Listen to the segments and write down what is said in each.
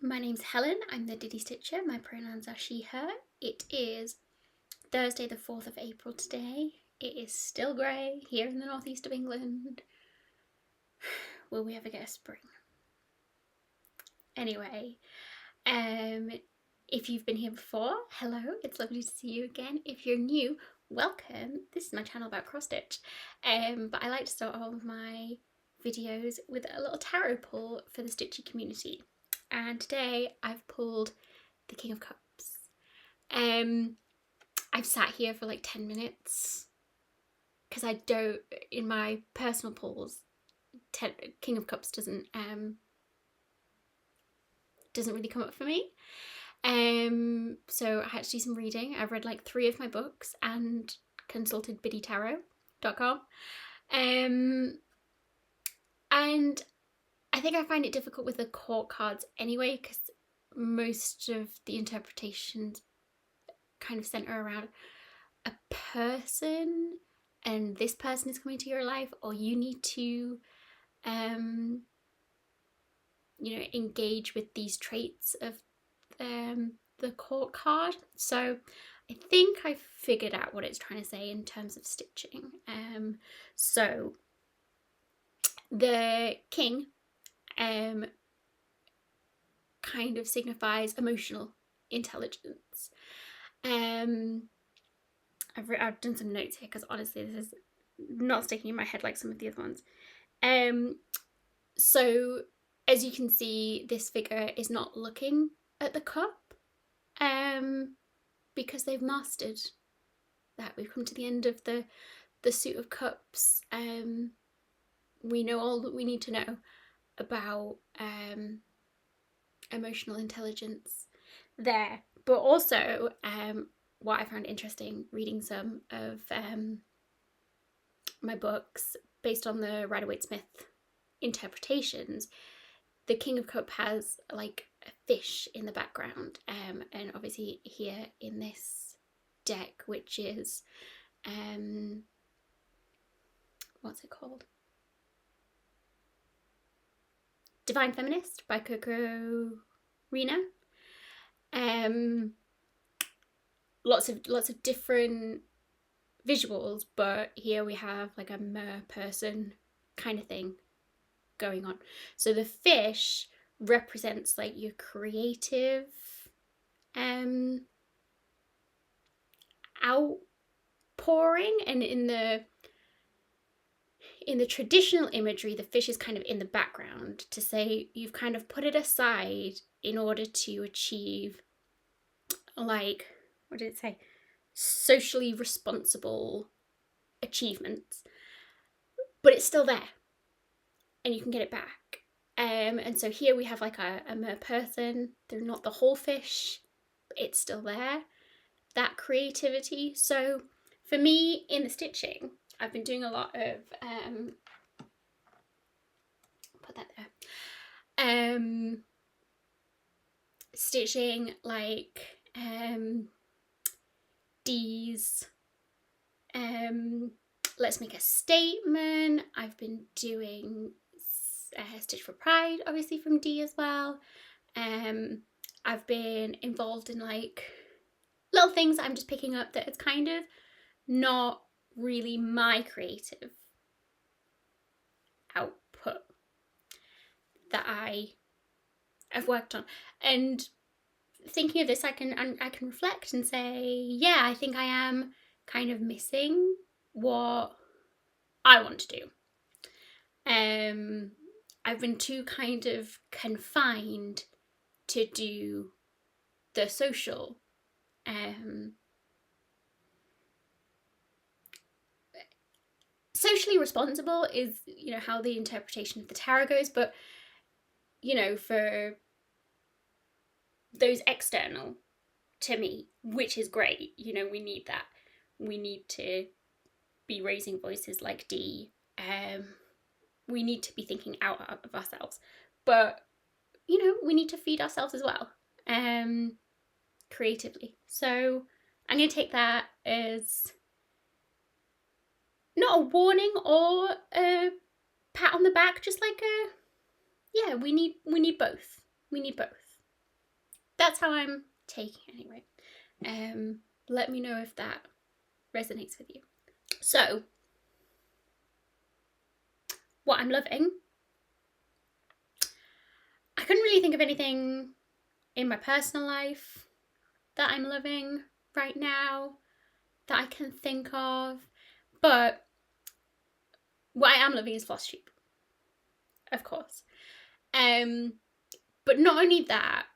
my name's Helen, I'm the Diddy Stitcher, my pronouns are she, her. It is Thursday the 4th of April today. It is still grey here in the northeast of England. Will we ever get a spring? Anyway, if you've been here before, hello, it's lovely to see you again. If you're new, welcome. This is my channel about cross stitch, but I like to start all of my videos with a little tarot pull for the stitchy community. And today I've pulled the King of Cups. I've sat here for like 10 minutes because I don't, in my personal pulls, King of Cups doesn't really come up for me. So I had to do some reading. I've read like 3 of my books and consulted biddytarot.com. And I think I find it difficult with the court cards anyway, because most of the interpretations kind of center around a person, and this person is coming to your life, or you need to engage with these traits of the court card. So I think I figured out what it's trying to say in terms of stitching. So the king kind of signifies emotional intelligence. I've done some notes here because honestly this is not sticking in my head like some of the other ones. So as you can see, this figure is not looking at the cup because they've mastered that. We've come to the end of the suit of cups. We know all that we need to know about emotional intelligence there. But also what I found interesting reading some of my books based on the Rider-Waite-Smith interpretations, the King of Cups has like a fish in the background, and obviously here in this deck, which is what's it called? Divine Feminist by Coco Rena. Lots of different visuals, but here we have like a mer person kind of thing going on. So the fish represents like your creative outpouring, and in the traditional imagery, the fish is kind of in the background to say you've kind of put it aside in order to achieve, like, what did it say? Socially responsible achievements. But it's still there and you can get it back. And so here we have like a mer person. They're not the whole fish, but it's still there. That creativity. So for me in the stitching, I've been doing a lot of put that there. Stitching like D's let's make a statement. I've been doing Stitch for Pride, obviously from D as well. I've been involved in like little things I'm just picking up that it's kind of not really my creative output that I've worked on. And thinking of this, I can reflect and say, yeah, I think I am kind of missing what I want to do. I've been too kind of confined to do the social socially responsible is, how the interpretation of the tarot goes, but for those external to me, which is great, we need that. We need to be raising voices like D. We need to be thinking out of ourselves, but we need to feed ourselves as well, creatively. So I'm going to take that as not a warning or a pat on the back, just like we need both. We need both. that's how I'm taking it anyway. Let me know if that resonates with you. So, what I'm loving, I couldn't really think of anything in my personal life that I'm loving right now that I can think of, but what I am loving is Flosstube, of course. But not only that,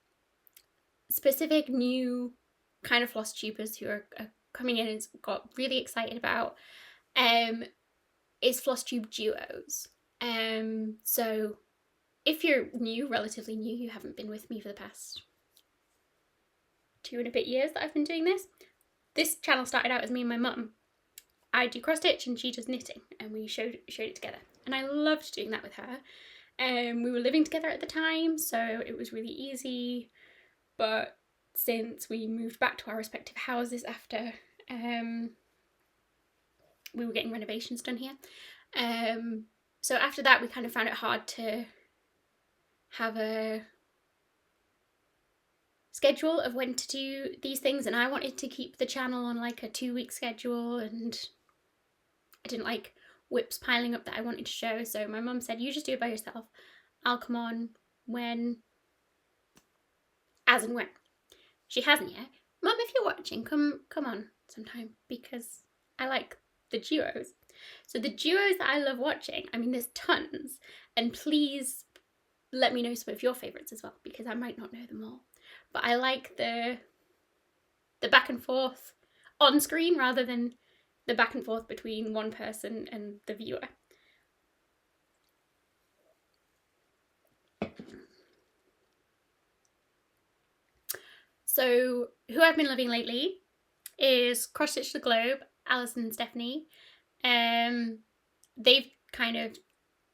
specific new kind of Flosstubers who are coming in and got really excited about is Flosstube duos. So if you're new, relatively new, you haven't been with me for the past 2 and a bit years that I've been doing this channel started out as me and my mum. I do cross stitch and she does knitting, and we showed it together, and I loved doing that with her. We were living together at the time, so it was really easy, but since we moved back to our respective houses after we were getting renovations done here, so after that we kind of found it hard to have a schedule of when to do these things, and I wanted to keep the channel on like a 2-week schedule, and I didn't like whips piling up that I wanted to show. So my mum said, you just do it by yourself, I'll come on as and when. She hasn't yet. Mum, if you're watching, come on sometime, because I like the duos. So the duos that I love watching, I mean there's tons, and please let me know some of your favourites as well, because I might not know them all. But I like the back and forth on screen rather than the back and forth between one person and the viewer. So who I've been loving lately is Cross Stitch the Globe, Allison and Stephanie. They've kind of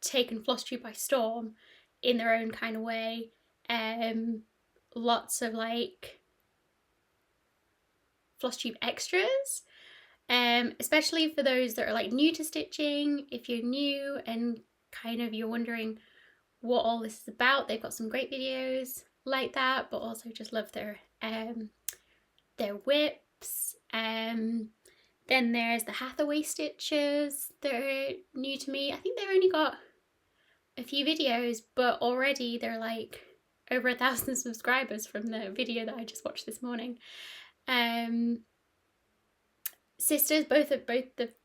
taken Flosstube by storm in their own kind of way. Lots of like Flosstube extras, especially for those that are like new to stitching. If you're new and kind of you're wondering what all this is about, they've got some great videos like that, but also just love their whips. Then there's the Hathaway stitches that are new to me. I think they've only got a few videos, but already they're like over 1,000 subscribers from the video that I just watched this morning. Sisters, both of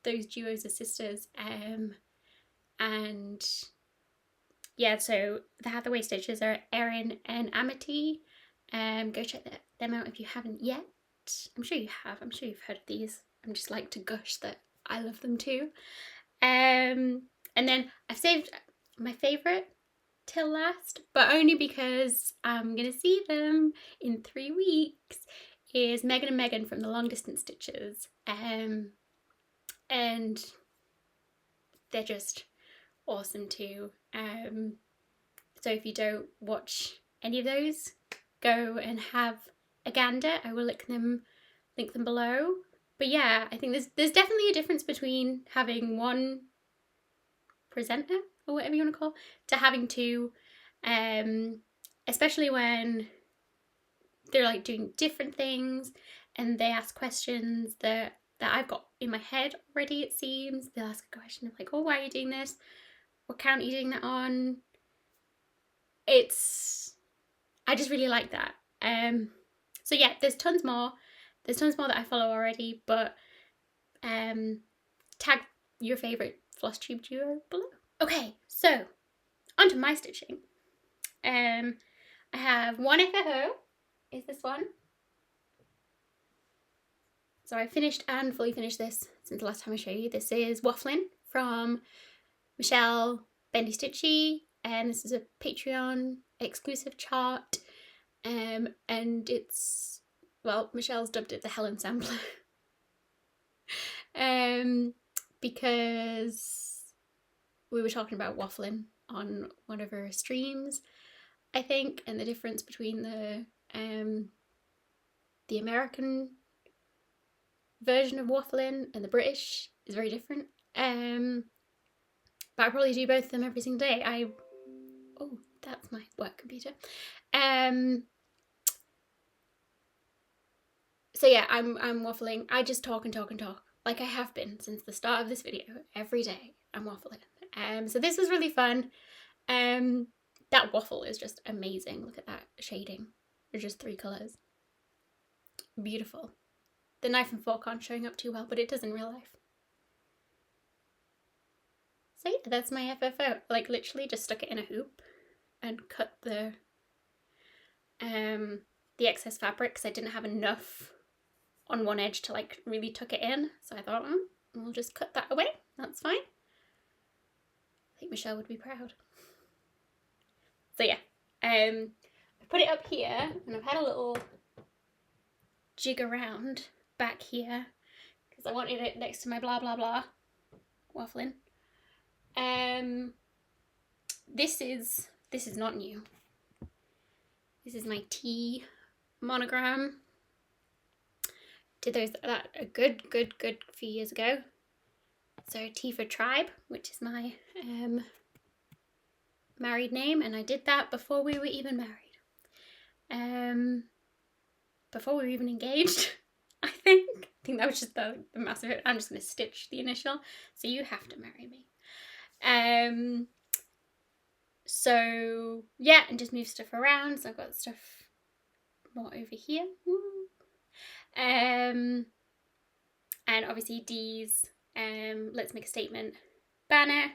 those duos are sisters. And yeah, so the Hathaway stitches are Erin and Amity. Go check them out if you haven't yet. I'm sure you have. I'm sure you've heard of these. I'm just like to gush that I love them too. And then I've saved my favourite till last, but only because I'm gonna see them in 3 weeks, is Meghan and Megan from the Long Distance Stitches. And they're just awesome too. So if you don't watch any of those, go and have a gander. I will link them below. But yeah, I think there's definitely a difference between having one presenter, or whatever you want to call, to having two, especially when they're like doing different things and they ask questions that I've got in my head already, it seems. They'll ask a question of like, oh, why are you doing this? What count are you doing that on? I just really like that. So yeah, there's tons more that I follow already, but tag your favourite Flosstube duo below. Okay, so onto my stitching. I have one FFO, is this one. So I finished and fully finished this since the last time I showed you. This is Wafflin from Michelle Bendy Stitchy, and this is a Patreon exclusive chart, and it's, well, Michelle's dubbed it the Helen Sampler. Because we were talking about waffling on one of her streams, I think, and the difference between the American version of waffling and the British is very different. But I probably do both of them every single day. Oh, that's my work computer. So yeah, I'm waffling. I just talk and talk and talk, like I have been since the start of this video. Every day I'm waffling. So this was really fun. That waffle is just amazing. Look at that shading. There's just 3 colours. Beautiful. The knife and fork aren't showing up too well, but it does in real life. So yeah, that's my FFO. Like literally just stuck it in a hoop and cut the excess fabric because I didn't have enough on one edge to like really tuck it in. So I thought, we'll just cut that away. That's fine. I think Michelle would be proud. So yeah, I put it up here and I've had a little jig around back here because I wanted it next to my blah blah blah waffling. This is not new. This is my tea monogram. Did that a good few years ago. So T for Tribe, which is my married name, and I did that before we were even married. Before we were even engaged, I think that was just the massive. I'm just gonna stitch the initial. So you have to marry me. So yeah, and just move stuff around. So I've got stuff more over here. And obviously D's let's make a statement banner.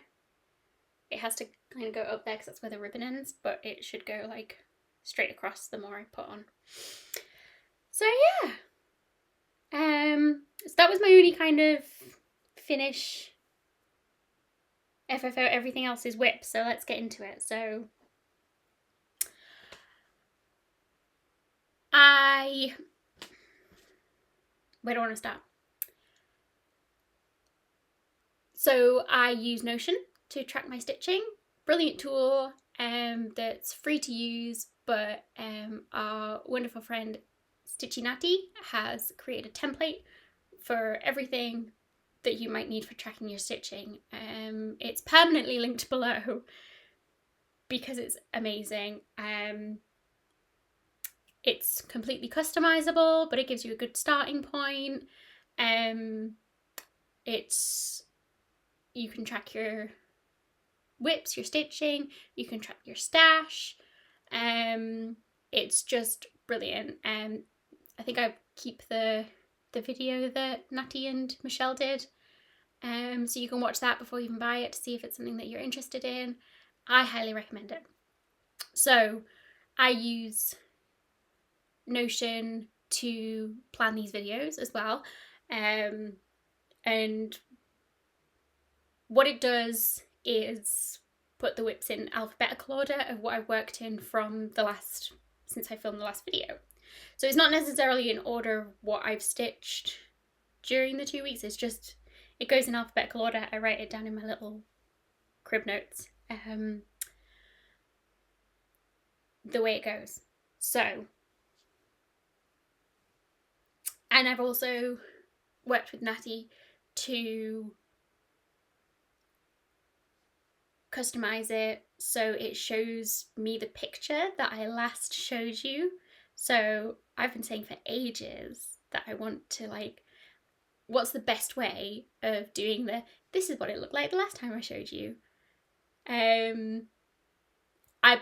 It has to kind of go up there because that's where the ribbon ends, but it should go like straight across the more I put on. So yeah, so that was my only kind of finish FFO. Everything else is whip, so let's get into it. So where do I want to start? So I use Notion to track my stitching. Brilliant tool that's free to use, but our wonderful friend Stitchy Natty has created a template for everything that you might need for tracking your stitching. It's permanently linked below because it's amazing. It's completely customizable, but it gives you a good starting point. You can track your whips, your stitching, you can track your stash. It's just brilliant. I think I keep the video that Natty and Michelle did. So you can watch that before you even buy it to see if it's something that you're interested in. I highly recommend it. So I use Notion to plan these videos as well. And what it does is put the whips in alphabetical order of what I've worked in since I filmed the last video. So it's not necessarily in order of what I've stitched during the 2 weeks, it's just, it goes in alphabetical order. I write it down in my little crib notes, the way it goes. So, and I've also worked with Natty to customize it so it shows me the picture that I last showed you. So I've been saying for ages that I want to like, what's the best way of doing this is what it looked like the last time I showed you. I've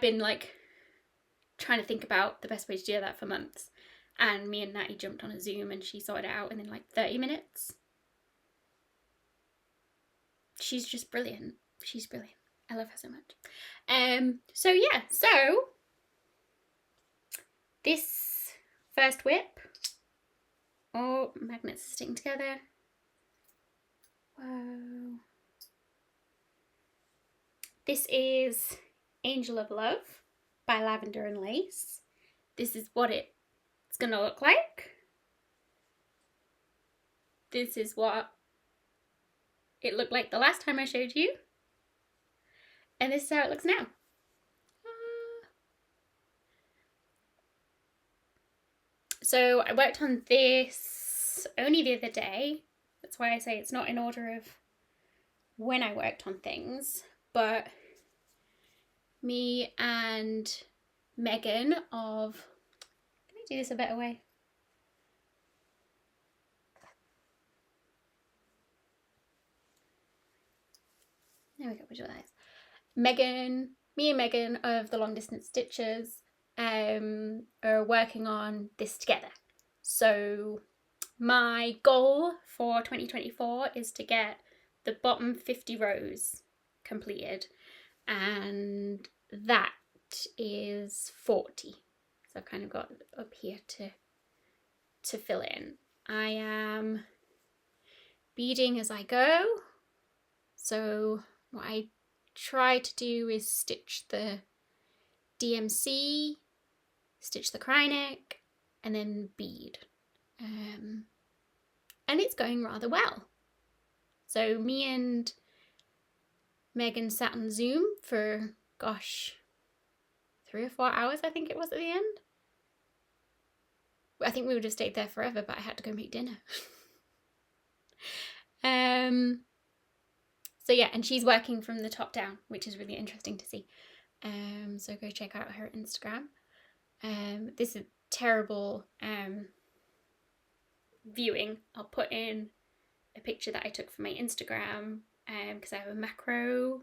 been like trying to think about the best way to do that for months, and me and Natty jumped on a Zoom and she sorted it out in like 30 minutes. She's just brilliant. She's brilliant. I love her so much. So yeah, so this first whip, magnets are sticking together. Whoa. This is Angel of Love by Lavender and Lace. This is what it's gonna look like. This is what it looked like the last time I showed you. And this is how it looks now. So I worked on this only the other day. That's why I say it's not in order of when I worked on things. But me and Megan can I do this a better way? There we go, visualize. Megan, me and Megan of the Long Distance Stitches are working on this together. So my goal for 2024 is to get the bottom 50 rows completed, and that is 40. So I've kind of got up here to fill in. I am beading as I go. So what I try to do is stitch the DMC, stitch the cry neck, and then bead. And it's going rather well. So me and Megan sat on Zoom for, gosh, 3 or 4 hours I think it was at the end. I think we would have stayed there forever, but I had to go make dinner. So yeah, and she's working from the top down, which is really interesting to see. So go check out her Instagram. This is terrible viewing. I'll put in a picture that I took for my Instagram because I have a macro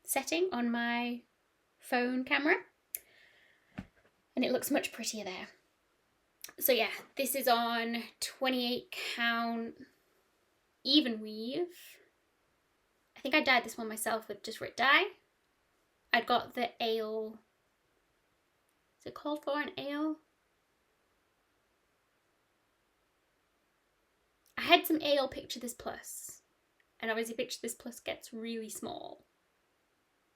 setting on my phone camera, and it looks much prettier there. So yeah, this is on 28 count even weave. I think I dyed this one myself with just Rit dye. I'd got the ale, is it called for an ale? I had some ale Picture This Plus, and obviously Picture This Plus gets really small.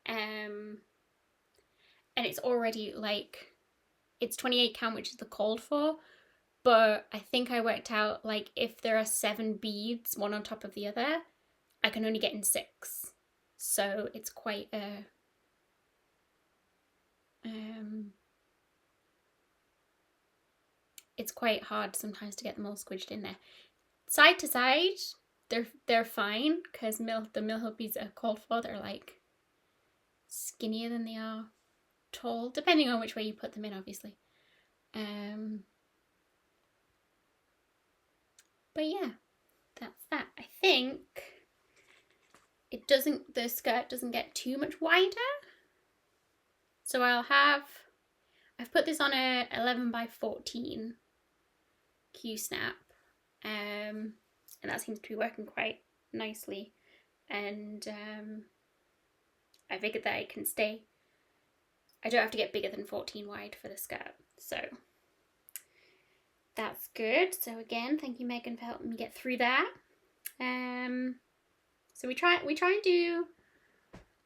And it's already like, it's 28 count, which is the called for, but I think I worked out like if there are 7 beads, one on top of the other, I can only get in 6. So it's quite a, it's quite hard sometimes to get them all squidged in there. Side to side, they're fine, because the mill hill beads are called for, they're like skinnier than they are tall, depending on which way you put them in, obviously. But yeah, that's that. I think it doesn't, the skirt doesn't get too much wider. So I've put this on a 11 by 14 Q-snap, and that seems to be working quite nicely. And I figured that I can stay, I don't have to get bigger than 14 wide for the skirt, so that's good. So again, thank you Megan for helping me get through that. So we try and do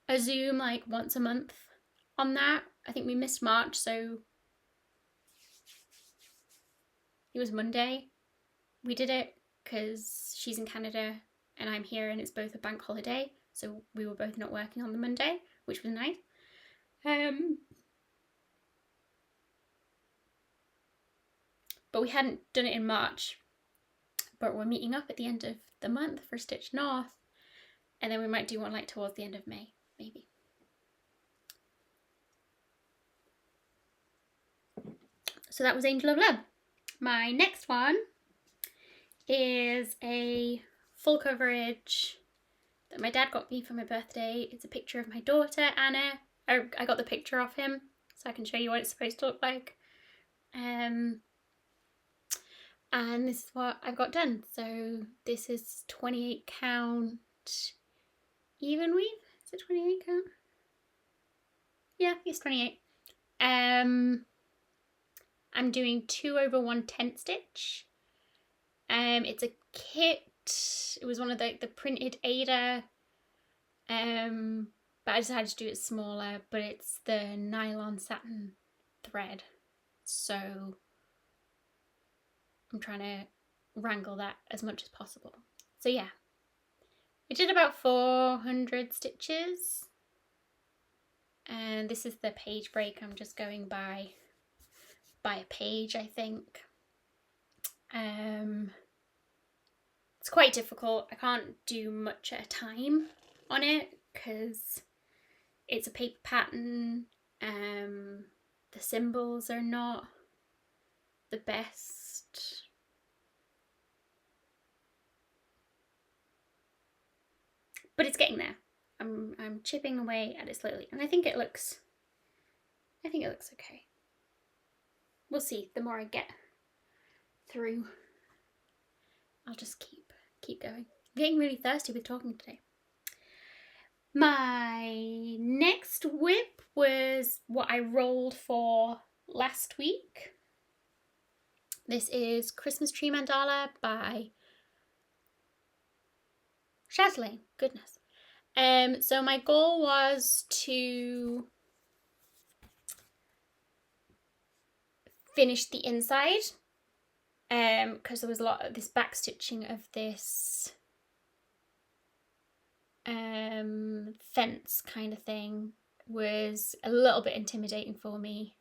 a Zoom like once a month on that. I think we missed March, so it was Monday we did it because she's in Canada and I'm here, and it's both a bank holiday, so we were both not working on the Monday, which was nice. But we hadn't done it in March, but we're meeting up at the end of the month for Stitch North, and then we might do one like towards the end of May, maybe. So that was Angel of Love. My next one is a full coverage that my dad got me for my birthday. It's a picture of my daughter, Anna. I got the picture of him so I can show you what it's supposed to look like. And this is what I've got done. So this is 28 count even weave. Is it 28 count? Yeah, it's 28. I'm doing 2 over 1/10 stitch. It's a kit. It was one of the printed Ada, but I decided to do it smaller, but it's the nylon satin thread, so I'm trying to wrangle that as much as possible. So yeah, I did about 400 stitches, and this is the page break. I'm just going by a page, I think. It's quite difficult. I can't do much at a time on it because it's a paper pattern. The symbols are not the best. but it's getting there. I'm chipping away at it slowly, and I think it looks okay. We'll see. The more I get through, I'll just keep going. I'm getting really thirsty with talking today. My next whip was what I rolled for last week. This is Christmas Tree Mandala by Chatelaine. Goodness. So my goal was to finish the inside, because there was a lot of this back stitching of this fence kind of thing was a little bit intimidating for me.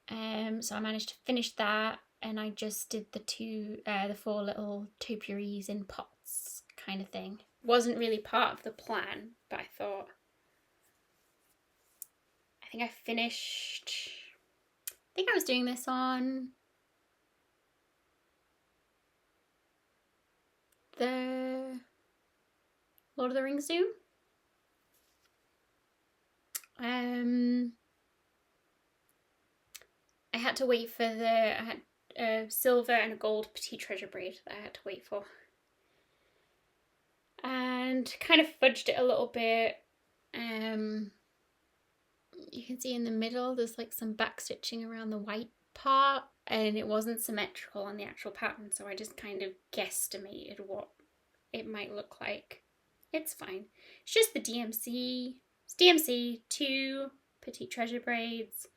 So I managed to finish that, and I just did the 4 little topiaries in pots kind of thing. Wasn't really part of the plan, but I thought, I think I was doing this on the Lord of the Rings Zoom. I had to wait for I had a silver and a gold petite treasure braid that I had to wait for. And kind of fudged it a little bit. You can see in the middle there's like some back stitching around the white part, and it wasn't symmetrical on the actual pattern, so I just kind of guesstimated what it might look like. It's fine. It's just the DMC. It's DMC, 2 petite treasure braids,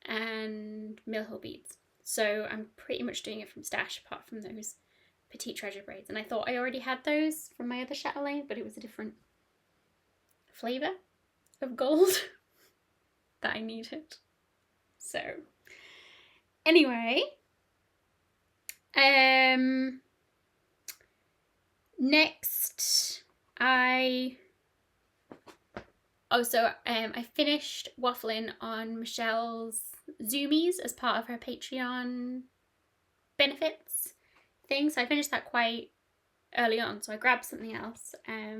and mill hill beads. So I'm pretty much doing it from stash apart from those petite treasure braids. And I thought I already had those from my other chatelaine, but it was a different flavour of gold that I needed. So anyway, next I finished waffling on Michelle's Zoomies as part of her Patreon benefits thing. So I finished that quite early on, so I grabbed something else.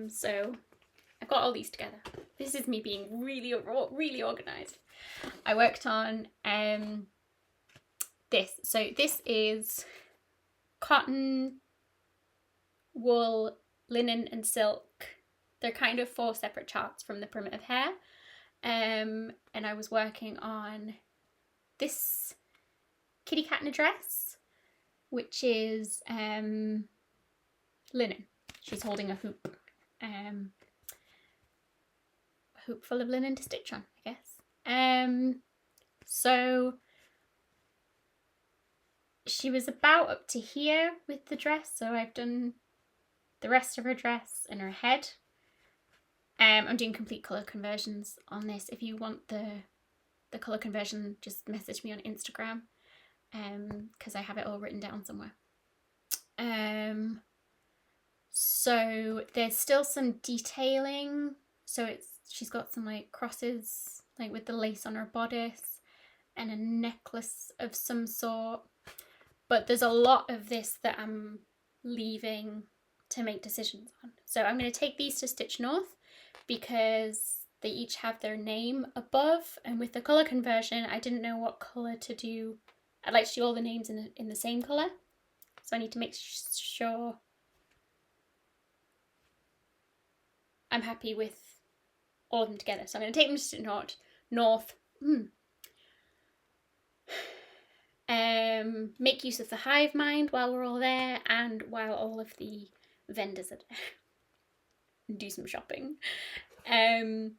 So I've got all these together. This is me being really organised. I worked on this. So this is cotton, wool, linen and silk. They're kind of 4 separate charts from the primitive hare. And I was working on this kitty cat in a dress, which is linen. She's holding a hoop. A hoop full of linen to stitch on, I guess. So she was about up to here with the dress, so I've done the rest of her dress and her head. I'm doing complete colour conversions on this. If you want the colour conversion, just message me on Instagram, because I have it all written down somewhere. So there's still some detailing. So she's got some like crosses, like with the lace on her bodice, and a necklace of some sort. But there's a lot of this that I'm leaving to make decisions on. So I'm going to take these to Stitch North because they each have their name above, and with the colour conversion I didn't know what colour to do. I'd like to do all the names in the same colour, so I need to make sure I'm happy with all of them together. So I'm going to take them to Stitch North. Make use of the hive mind while we're all there, and while all of the vendors are there. Do some shopping. So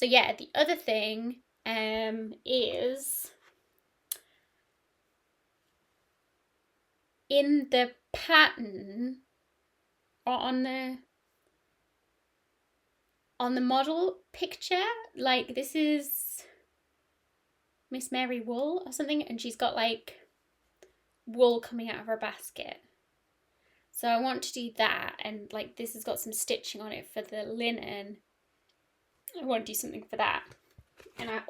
yeah, the other thing is in the pattern, or on the model picture, like this is Miss Mary Wool or something, and she's got like wool coming out of her basket. So I want to do that, and like this has got some stitching on it for the linen. I want to do something for that. And I've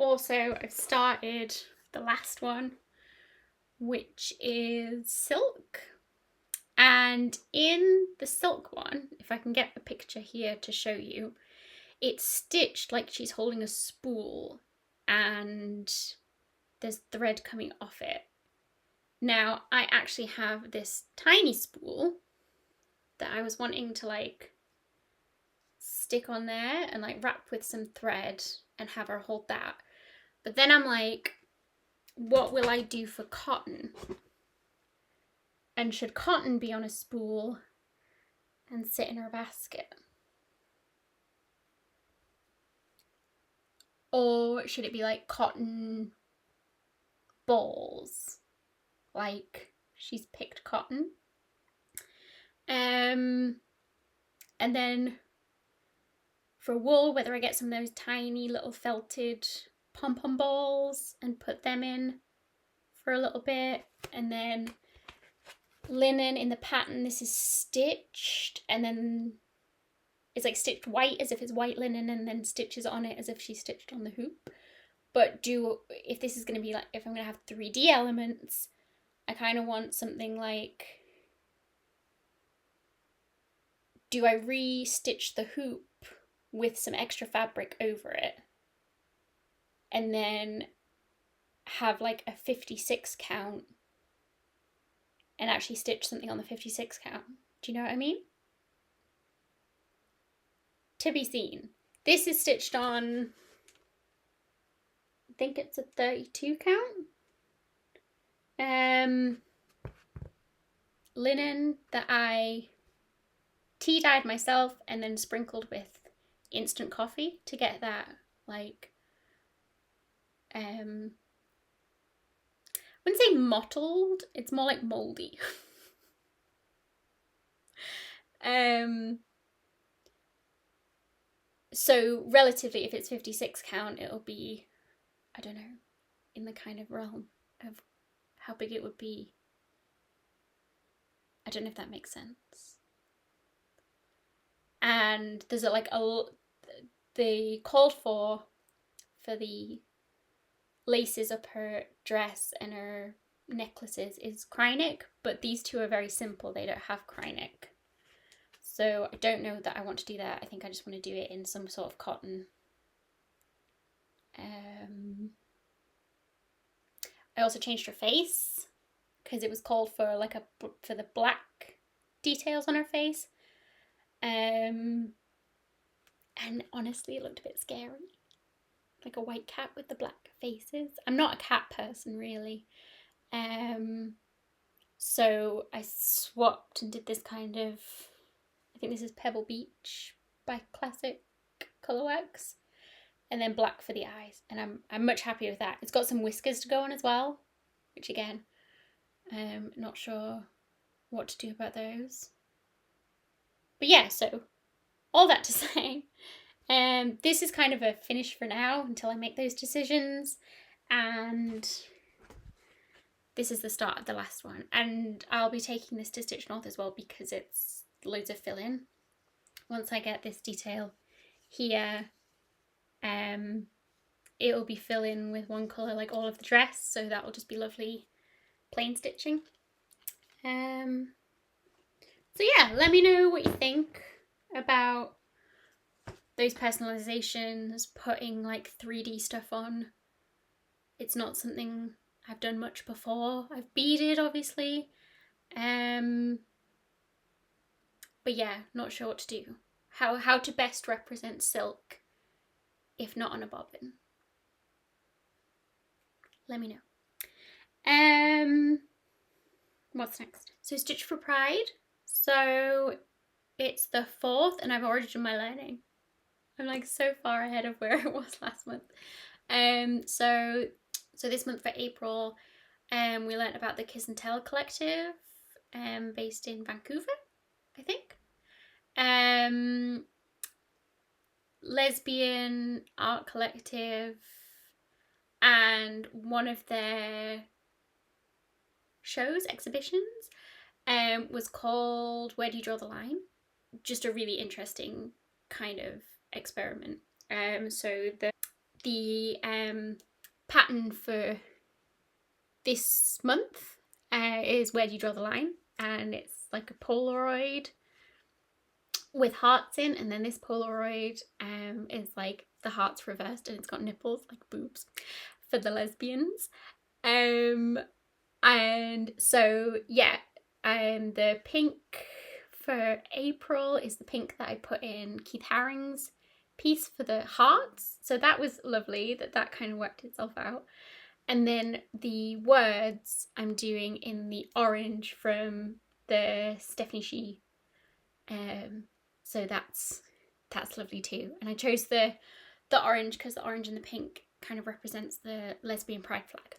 started the last one, which is silk. And in the silk one, if I can get a picture here to show you, it's stitched like she's holding a spool and there's thread coming off it. Now, I actually have this tiny spool that I was wanting to like stick on there and like wrap with some thread and have her hold that. But then I'm like, what will I do for cotton? And should cotton be on a spool and sit in her basket? Or should it be like cotton balls? Like she's picked cotton. And then for wool, whether I get some of those tiny little felted pom-pom balls and put them in for a little bit. And then linen in the pattern, this is stitched and then it's like stitched white as if it's white linen and then stitches on it as if she stitched on the hoop. But if this is going to be like, if I'm going to have 3D elements, I kind of want something like, do I re-stitch the hoop with some extra fabric over it and then have like a 56 count and actually stitch something on the 56 count? Do you know what I mean? To be seen. This is stitched on, I think it's a 32 count. Linen that I tea dyed myself and then sprinkled with instant coffee to get that like I wouldn't say mottled, it's more like moldy. So relatively, if it's 56 count, it'll be, I don't know, in the kind of realm of how big it would be. I don't know if that makes sense. And there's the called for the laces up her dress and her necklaces is Krynic, but these two are very simple. They don't have Krynic. So I don't know that I want to do that. I think I just want to do it in some sort of cotton. I also changed her face because it was called for for the black details on her face. And honestly, it looked a bit scary. Like a white cat with the black faces. I'm not a cat person, really. So I swapped and did this kind of, I think this is Pebble Beach by Classic Colourworks. And then black for the eyes. And I'm much happier with that. It's got some whiskers to go on as well. Which again, not sure what to do about those. But yeah, so all that to say, this is kind of a finish for now until I make those decisions. And this is the start of the last one. And I'll be taking this to Stitch North as well because it's loads of fill-in. Once I get this detail here, it'll be fill-in with one colour like all of the dress. So that will just be lovely plain stitching. So yeah, let me know what you think about those personalizations, putting like 3D stuff on. It's not something I've done much before. I've beaded, obviously. But yeah, not sure what to do. How to best represent silk if not on a bobbin. Let me know. What's next? So Stitch for Pride. So it's the 4th and I've already done my learning. I'm like so far ahead of where I was last month. So this month for April, we learnt about the Kiss and Tell collective, based in Vancouver, I think. Lesbian art collective, and one of their exhibitions, was called Where Do You Draw the Line? Just a really interesting kind of experiment. So the pattern for this month is Where Do You Draw the Line? And it's like a Polaroid with hearts in, and then this Polaroid is like the hearts reversed and it's got nipples, like boobs, for the lesbians. And so yeah, the pink for April is the pink that I put in Keith Haring's piece for the hearts, so that was lovely that kind of worked itself out. And then the words I'm doing in the orange from the Stephanie She, so that's lovely too. And I chose the orange because the orange and the pink kind of represents the lesbian pride flag.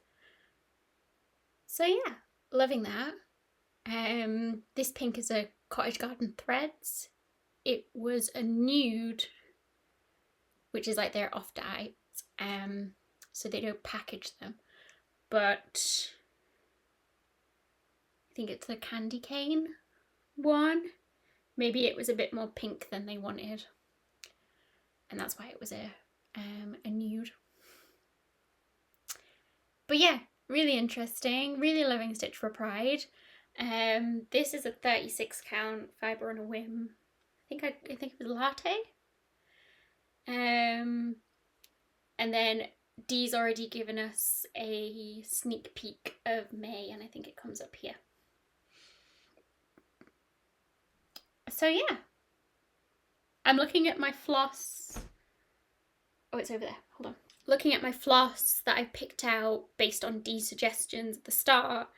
So yeah, loving that. This pink is a Cottage Garden Threads. It was a nude, which is like their off dyes, so they don't package them, but I think it's the candy cane one. Maybe it was a bit more pink than they wanted, and that's why it was a nude. But yeah, really interesting, really loving Stitch for Pride. This is a 36 count Fibre on a Whim. I think it was latte. And then Dee's already given us a sneak peek of May, and I think it comes up here. So yeah, I'm looking at my floss. Oh, it's over there. Hold on. Looking at my floss that I picked out based on Dee's suggestions at the start.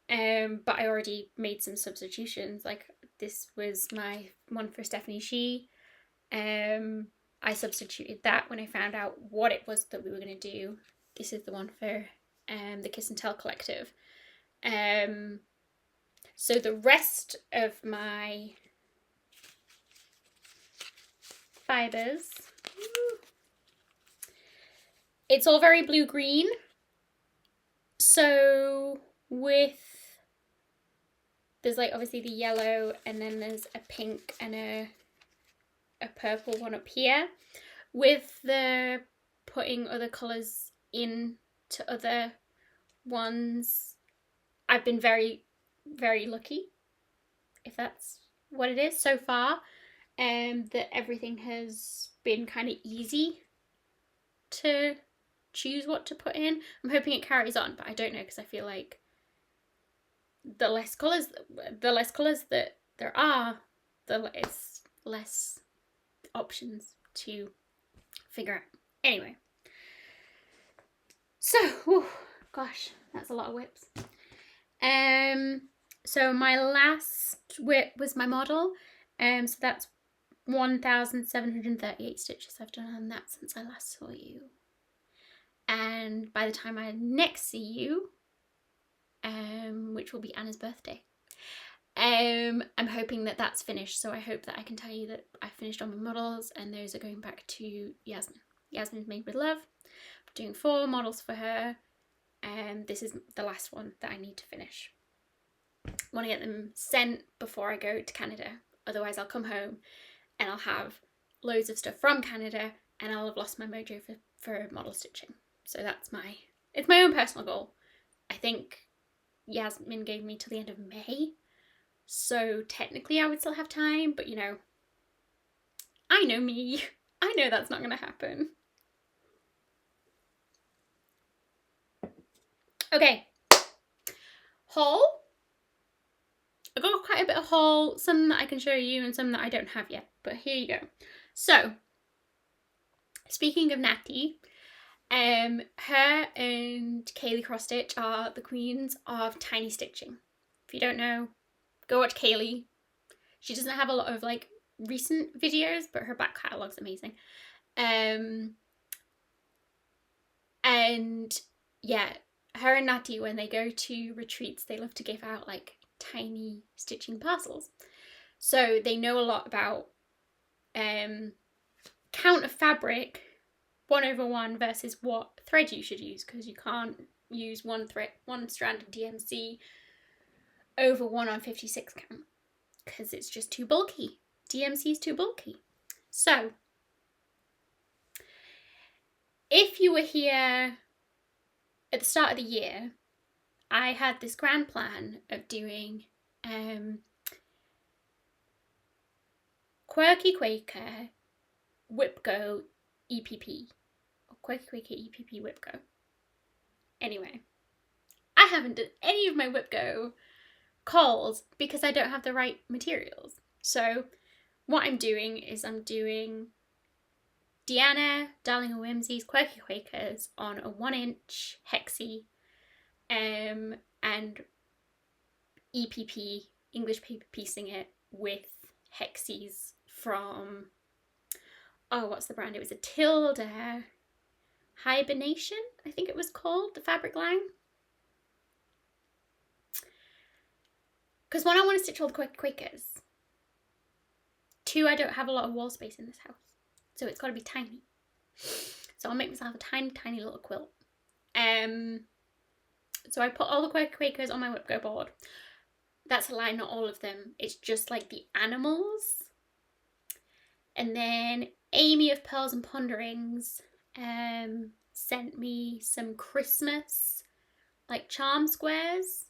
But I already made some substitutions. Like, this was my one for Stephanie She. I substituted that when I found out what it was that we were going to do. This is the one for the Kiss and Tell Collective. So the rest of my fibres, it's all very blue-green. So there's like obviously the yellow, and then there's a pink and a purple one up here. With the putting other colours into other ones, I've been very, very lucky, if that's what it is so far, that everything has been kind of easy to choose what to put in. I'm hoping it carries on, but I don't know, because I feel like the less colours that there are, it's less options to figure out. Anyway, so gosh, that's a lot of whips. So my last whip was my model, so that's 1,738 stitches I've done on that since I last saw you, and by the time I next see you, which will be Anna's birthday, I'm hoping that that's finished. So I hope that I can tell you that I finished on my models, and those are going back to Yasmin. Yasmin's Made with Love. I'm doing 4 models for her, and this is the last one that I need to finish. I want to get them sent before I go to Canada, otherwise I'll come home and I'll have loads of stuff from Canada and I'll have lost my mojo for model stitching. So it's my own personal goal. I think Yasmin gave me till the end of May, so technically I would still have time, but you know, I know me. I know that's not going to happen. Okay, haul. I've got quite a bit of haul, some that I can show you and some that I don't have yet, but here you go. So, speaking of Natty, her and Kaylee Cross Stitch are the queens of tiny stitching. If you don't know, go watch Kaylee. She doesn't have a lot of like recent videos, but her back catalogue's amazing. And yeah, her and Natty, when they go to retreats, they love to give out like tiny stitching parcels. So they know a lot about count of fabric 1/1 versus what thread you should use, because you can't use one strand of DMC over 1 on 56 count because it's just too bulky. DMC is too bulky. So if you were here at the start of the year, I had this grand plan of doing Quirky Quaker Whip Go EPP. Or Quirky Quaker EPP Whip Go. Anyway, I haven't done any of my Whip Go calls because I don't have the right materials. So what I'm doing is I'm doing Deanna, Darling and Whimsy's Quirky Quakers on a 1-inch hexie, and EPP, English paper piecing it with hexies from, oh, what's the brand? It was a Tilda Hibernation, I think it was called, the fabric line. Because one, I want to stitch all the Quakers. 2, I don't have a lot of wall space in this house, so it's got to be tiny. So I'll make myself a tiny, tiny little quilt. So I put all the Quakers on my Whip Go board. That's a lie, not all of them. It's just like the animals. And then Amy of Pearls and Ponderings sent me some Christmas like charm squares.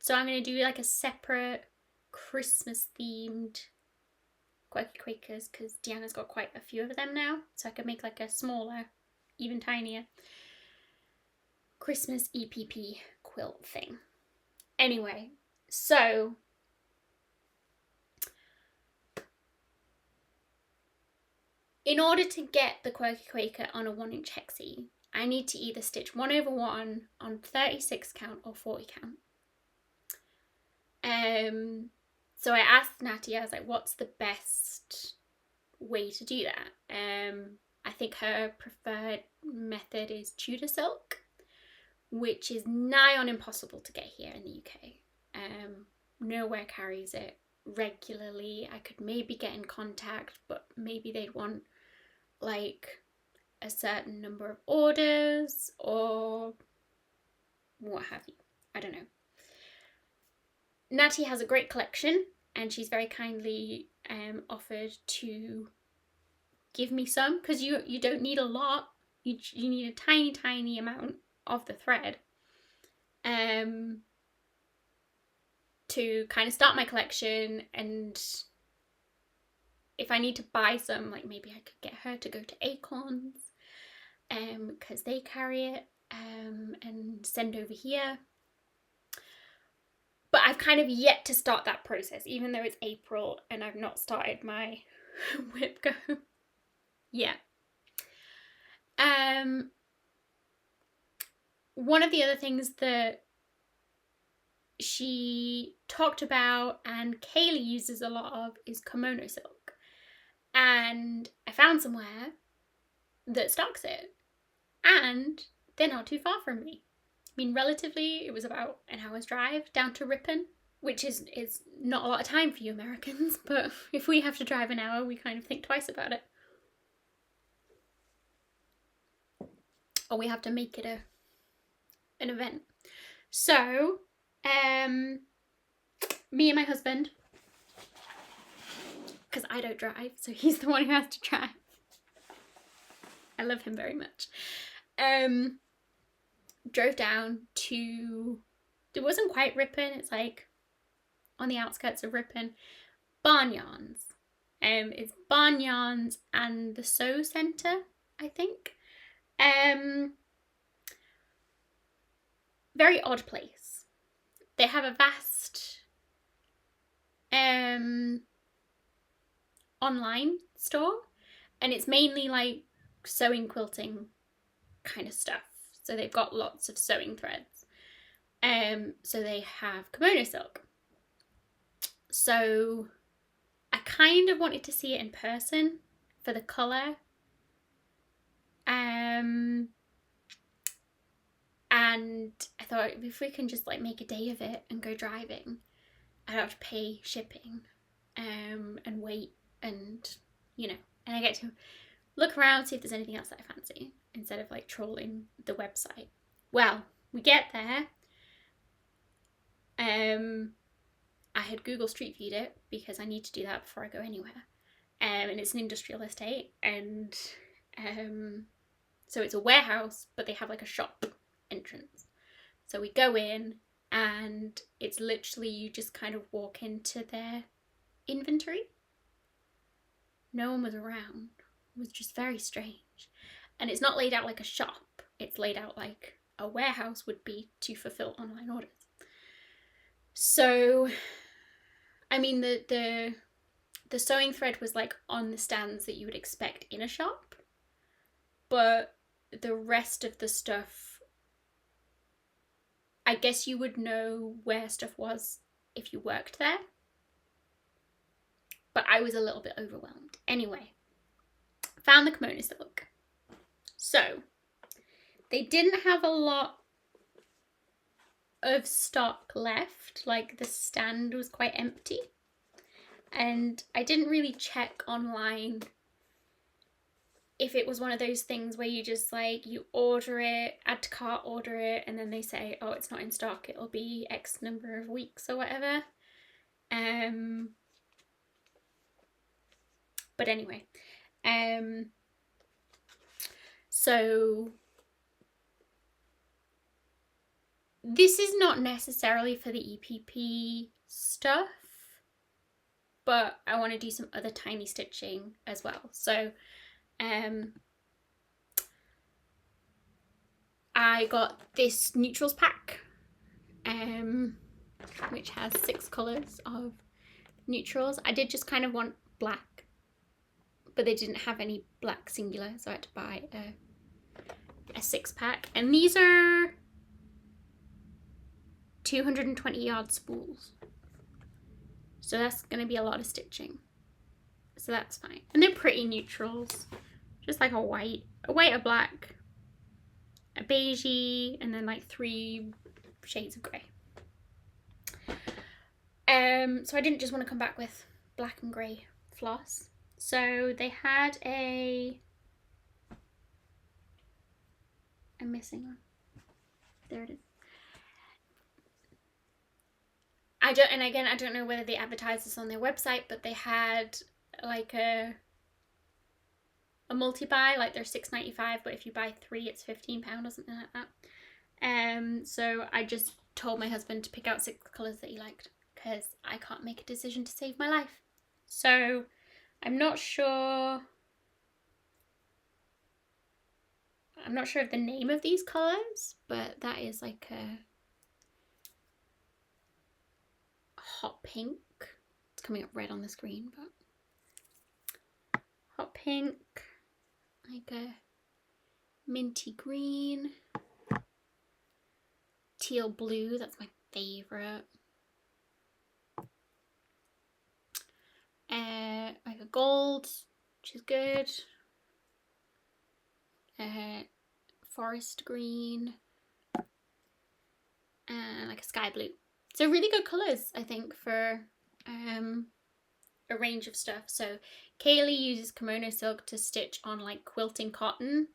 So I'm going to do like a separate Christmas themed Quirky Quakers because Deanna's got quite a few of them now. So I could make like a smaller, even tinier Christmas EPP quilt thing. Anyway, so in order to get the Quirky Quaker on a 1-inch hexie, I need to either stitch 1/1 on 36 count or 40 count. So I asked Natty, I was like, what's the best way to do that? I think her preferred method is Tudor silk, which is nigh on impossible to get here in the UK. Nowhere carries it regularly. I could maybe get in contact, but maybe they'd want like a certain number of orders or what have you. I don't know. Natty has a great collection and she's very kindly offered to give me some, because you don't need a lot. You need a tiny, tiny amount of the thread to kind of start my collection. And if I need to buy some, like maybe I could get her to go to Acorns because they carry it and send over here. But I've kind of yet to start that process, even though it's April and I've not started my Whip Go yet. One of the other things that she talked about and Kaylee uses a lot of is kimono silk. And I found somewhere that stocks it. And they're not too far from me. I mean, relatively, it was about an hour's drive down to Ripon, which is not a lot of time for you Americans, but if we have to drive an hour, we kind of think twice about it. Or we have to make it an event. So, me and my husband, because I don't drive, so he's the one who has to drive. I love him very much. Drove down to, it wasn't quite Ripon, it's like on the outskirts of Ripon, Barn Yarns. It's Barn Yarns and the Sew Centre, I think. Very odd place. They have a vast online store, and it's mainly like sewing, quilting kind of stuff. So they've got lots of sewing threads. So they have kimono silk. So I kind of wanted to see it in person for the colour. And I thought if we can just like make a day of it and go driving, I don't have to pay shipping and wait, and you know, and I get to look around, see if there's anything else that I fancy instead of like trolling the website. Well, we get there. I had Google Street Viewed it because I need to do that before I go anywhere. And it's an industrial estate, and so it's a warehouse, but they have like a shop entrance. So we go in and it's literally you just kind of walk into their inventory no one was around. It was just very strange. And it's not laid out like a shop. It's laid out like a warehouse would be to fulfill online orders. So, I mean, the sewing thread was like on the stands that you would expect in a shop, but the rest of the stuff, I guess you would know where stuff was if you worked there, but I was a little bit overwhelmed. Anyway, found the kimono silk. So they didn't have a lot of stock left, like the stand was quite empty, and I didn't really check online if it was one of those things where you just like, you order it, add to cart, order it, and then they say, oh, it's not in stock, it'll be X number of weeks or whatever. But anyway, so this is not necessarily for the EPP stuff, but I want to do some other tiny stitching as well. So I got this neutrals pack, which has 6 colours of neutrals. I did just kind of want black, but they didn't have any black singular, so I had to buy a 6-pack. And these are 220 yard spools, so that's going to be a lot of stitching, so that's fine. And they're pretty neutrals, just like a white, a black, a beigey, and then like 3 shades of grey. So I didn't just want to come back with black and grey floss, so they had I'm missing one. There it is. I don't know whether they advertised this on their website, but they had like a multi-buy, like they're $6.95, but if you buy 3 it's £15 or something like that. So I just told my husband to pick out 6 colours that he liked, because I can't make a decision to save my life. So I'm not sure of the name of these colours, but that is like a hot pink. It's coming up red on the screen, but hot pink, like a minty green, teal blue, that's my favourite, like a gold, which is good, forest green, and like a sky blue. So really good colours, I think, for a range of stuff. So Kaylee uses kimono silk to stitch on like quilting cotton,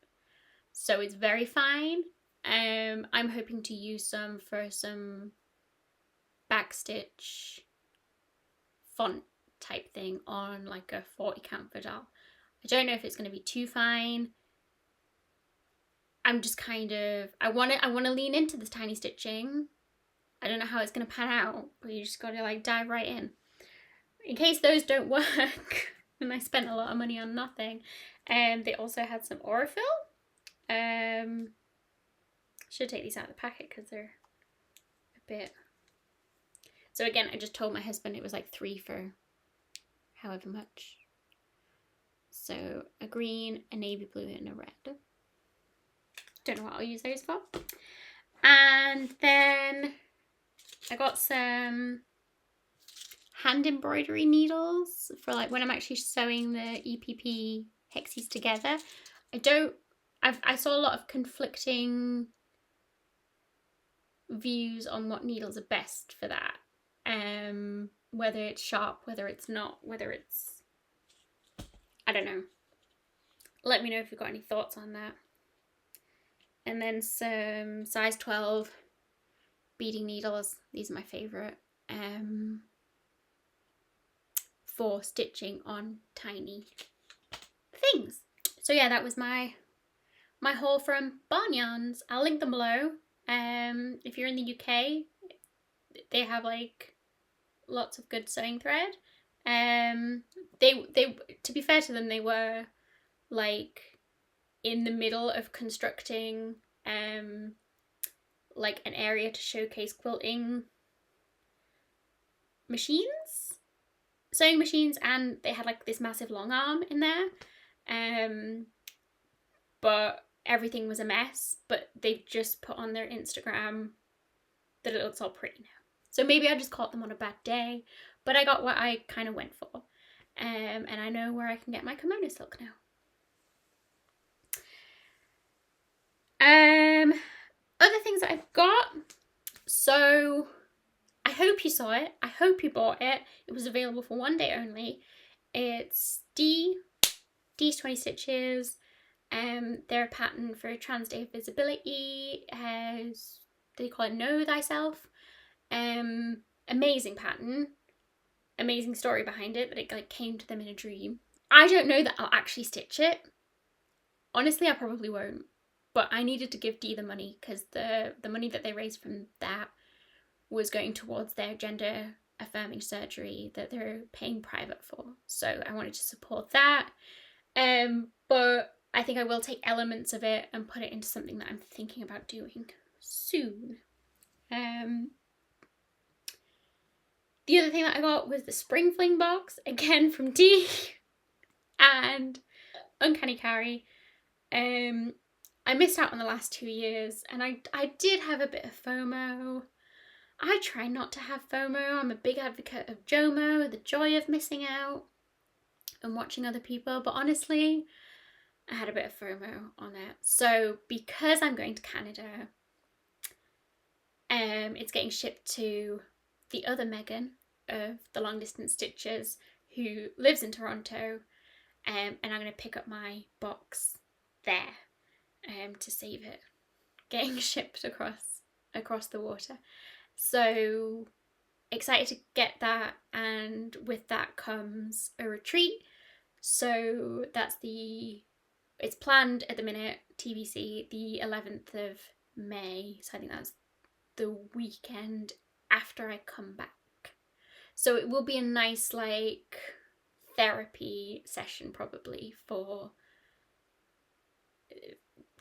so it's very fine. I'm hoping to use some for some backstitch font type thing on like a 40 count fidal. I don't know if it's going to be too fine. I'm just kind of, I want to lean into this tiny stitching. I don't know how it's going to pan out, but you just got to like dive right in. In case those don't work, and I spent a lot of money on nothing. They also had some Aurifil. Should take these out of the packet because they're a bit. So again, I just told my husband it was like 3 for however much. So a green, a navy blue, and a red. Don't know what I'll use those for. And then I got some hand embroidery needles for like when I'm actually sewing the EPP hexies together. I saw a lot of conflicting views on what needles are best for that. Whether it's sharp, whether it's not, whether it's, I don't know. Let me know if you've got any thoughts on that. And then some size 12 beading needles. These are my favourite. For stitching on tiny things. So yeah, that was my haul from Barn Yarns. I'll link them below. If you're in the UK, they have like lots of good sewing thread. They to be fair to them, they were like in the middle of constructing like an area to showcase quilting machines, sewing machines, and they had like this massive long arm in there. But everything was a mess, but they've just put on their Instagram that it looks all pretty now. So maybe I just caught them on a bad day, but I got what I kind of went for. And I know where I can get my kimono silk now. Other things that I've got. So I hope you saw it. I hope you bought it. It was available for one day only. It's D's 20 Stitches. They're a pattern for Trans Day of Visibility. As they call it, Know Thyself. Amazing pattern. Amazing story behind it, that it like came to them in a dream. I don't know that I'll actually stitch it. Honestly, I probably won't. But I needed to give Dee the money because the money that they raised from that was going towards their gender affirming surgery that they're paying private for. So I wanted to support that. But I think I will take elements of it and put it into something that I'm thinking about doing soon. The other thing that I got was the Spring Fling box, again from Dee and Uncanny Carrie. I missed out on the last 2 years, and I did have a bit of FOMO. I try not to have FOMO. I'm a big advocate of JOMO, the joy of missing out and watching other people, but honestly, I had a bit of FOMO on it. So because I'm going to Canada, it's getting shipped to the other Megan of the Long Distance Stitches, who lives in Toronto, and I'm going to pick up my box there to save it getting shipped across the water. So excited to get that, and with that comes a retreat. So it's planned at the minute, TBC, the 11th of May. So I think that's the weekend after I come back. So it will be a nice like therapy session probably for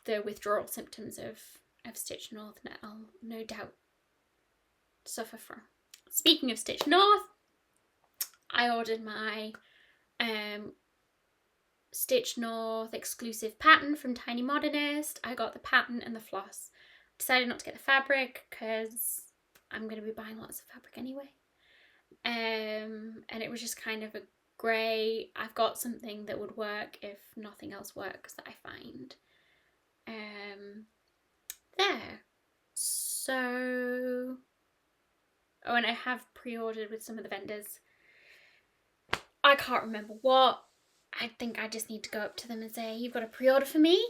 the withdrawal symptoms of Stitch North that I'll no doubt suffer from. Speaking of Stitch North, I ordered my Stitch North exclusive pattern from Tiny Modernist. I got the pattern and the floss. Decided not to get the fabric because I'm going to be buying lots of fabric anyway. And it was just kind of a grey. I've got something that would work if nothing else works that I find. There. So, oh, and I have pre-ordered with some of the vendors. I can't remember what. I think I just need to go up to them and say, you've got a pre-order for me,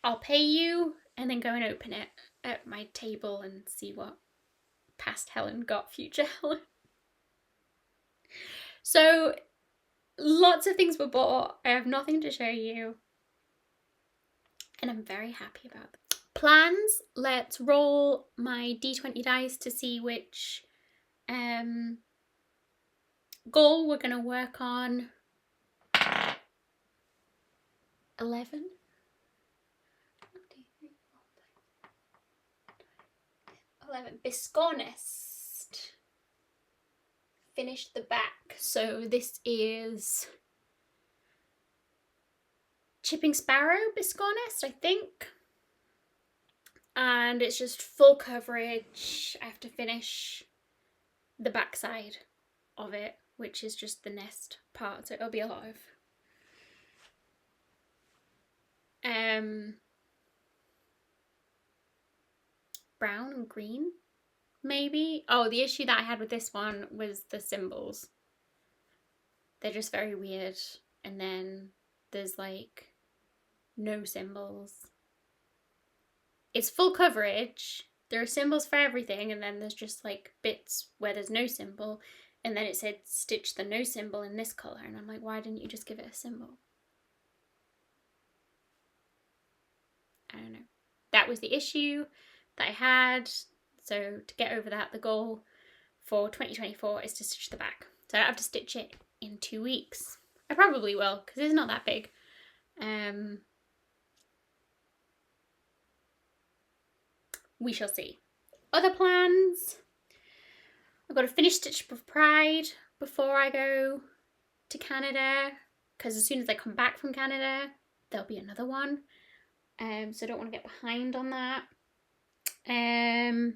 I'll pay you, and then go and open it at my table and see what past Helen got future Helen. So lots of things were bought. I have nothing to show you, and I'm very happy about them. Plans, let's roll my D20 dice to see which goal we're going to work on. 11. 11. Biscornist. Finished the back. So this is Chipping Sparrow Biscornist, I think. And it's just full coverage. I have to finish the backside of it, which is just the nest part. So it'll be a lot of brown and green, maybe. Oh, the issue that I had with this one was the symbols. They're just very weird. And then there's like no symbols. It's full coverage. There are symbols for everything, and then there's just like bits where there's no symbol, and then it said stitch the no symbol in this colour, and I'm like, why didn't you just give it a symbol? I don't know. That was the issue that I had. So to get over that, the goal for 2024 is to stitch the back. So I don't have to stitch it in 2 weeks. I probably will, because it's not that big. We shall see. Other plans. I've got to finish Stitch of Pride before I go to Canada, because as soon as I come back from Canada, there'll be another one. So I don't want to get behind on that. Femurs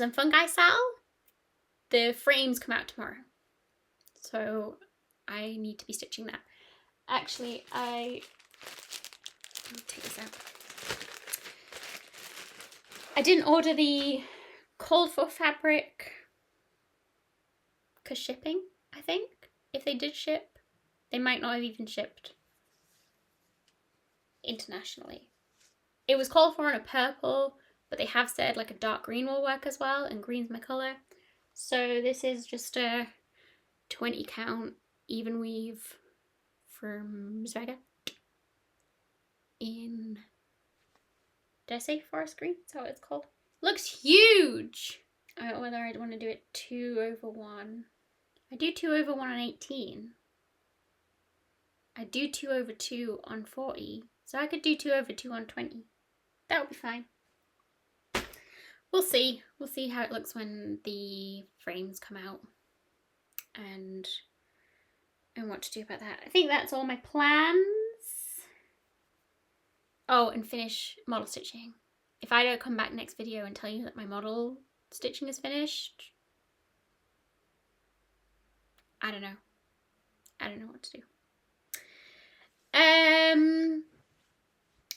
and Fungi Cell. The frames come out tomorrow, so I need to be stitching that. Actually, let me take this out. I didn't order the called for fabric because shipping, I think. If they did ship, they might not have even shipped internationally. It was called for in a purple, but they have said like a dark green will work as well, and green's my colour. So this is just a 20 count even weave from Svega in, did I say forest green? That's what it's called. Looks huge! I don't know whether I'd want to do it 2/1. I do 2/1 on 18. I do 2/2 on 40. So I could do 2/2 on 20. That would be fine. We'll see. We'll see how it looks when the frames come out. And what to do about that. I think that's all my plans. Oh, and finish model stitching. If I don't come back next video and tell you that my model stitching is finished, I don't know. I don't know what to do.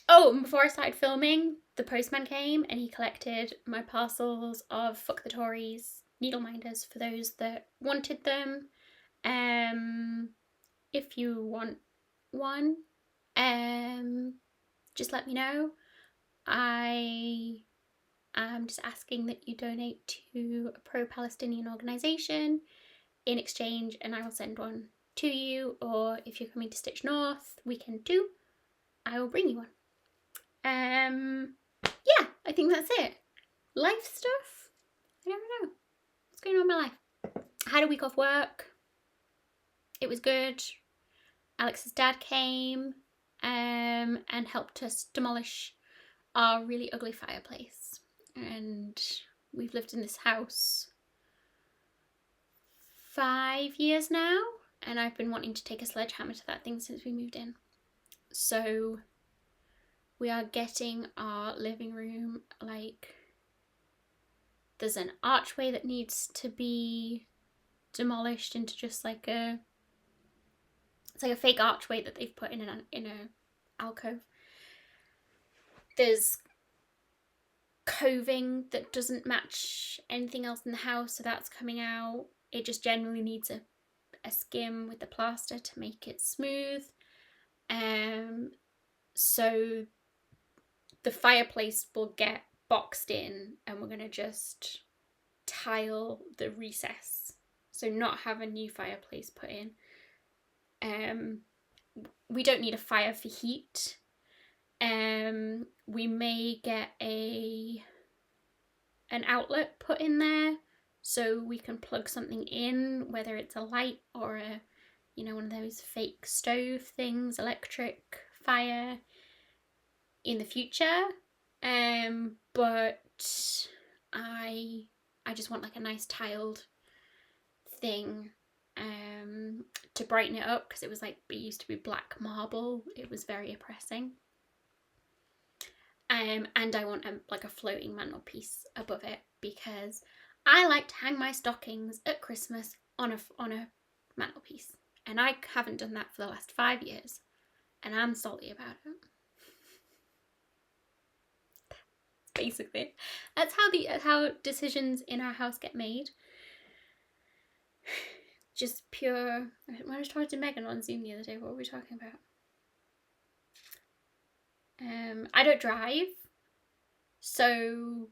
Oh, and before I started filming, the postman came and he collected my parcels of Fuck the Tories needle minders for those that wanted them. If you want one, just let me know. I am just asking that you donate to a pro-Palestinian organisation in exchange, and I will send one to you, or if you're coming to Stitch North weekend too, I will bring you one. Yeah, I think that's it. Life stuff? I don't know. What's going on in my life? I had a week off work. It was good. Alex's dad came and helped us demolish our really ugly fireplace. And we've lived in this house 5 years now, and I've been wanting to take a sledgehammer to that thing since we moved in. So we are getting our living room, like, there's an archway that needs to be demolished into just like a, it's like a fake archway that they've put in a alcove. There's coving that doesn't match anything else in the house, so that's coming out. It just generally needs a skim with the plaster to make it smooth. So the fireplace will get boxed in, and we're gonna just tile the recess, so not have a new fireplace put in. We don't need a fire for heat. We may get an outlet put in there so we can plug something in, whether it's a light or a, you know, one of those fake stove things, electric fire, in the future. But I just want like a nice tiled thing to brighten it up, because it was like, it used to be black marble. It was very oppressing. And I want like a floating mantelpiece above it, because I like to hang my stockings at Christmas on a mantelpiece, and I haven't done that for the last 5 years, and I'm salty about it. Basically, that's how decisions in our house get made. Just pure. When I was talking to Megan on Zoom the other day, what were we talking about? I don't drive, so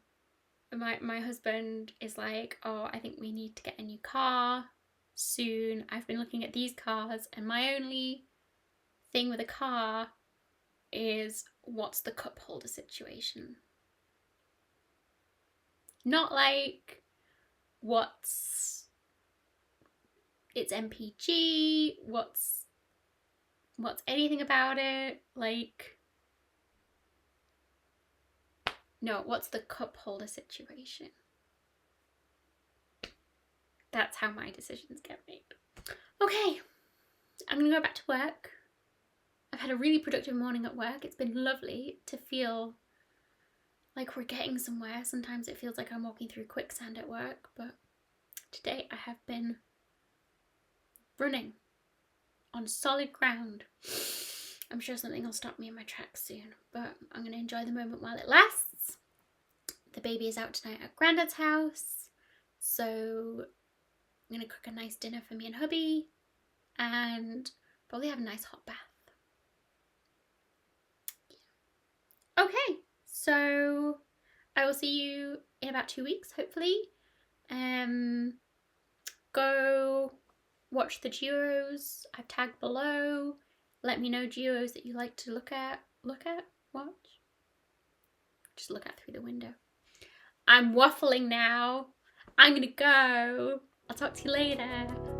my husband is like, oh, I think we need to get a new car soon. I've been looking at these cars, and my only thing with a car is, what's the cup holder situation? Not like what's it's MPG, what's anything about it, like, no, what's the cup holder situation? That's how my decisions get made. Okay, I'm gonna go back to work. I've had a really productive morning at work. It's been lovely to feel like we're getting somewhere. Sometimes it feels like I'm walking through quicksand at work, but today I have been running on solid ground. I'm sure something will stop me in my tracks soon, but I'm going to enjoy the moment while it lasts. The baby is out tonight at Grandad's house, so I'm going to cook a nice dinner for me and hubby and probably have a nice hot bath. Yeah. Okay, so I will see you in about 2 weeks, hopefully. Go watch the duos I've tagged below. Let me know duos that you like to look at, watch. Just look out through the window. I'm waffling now. I'm gonna go. I'll talk to you later.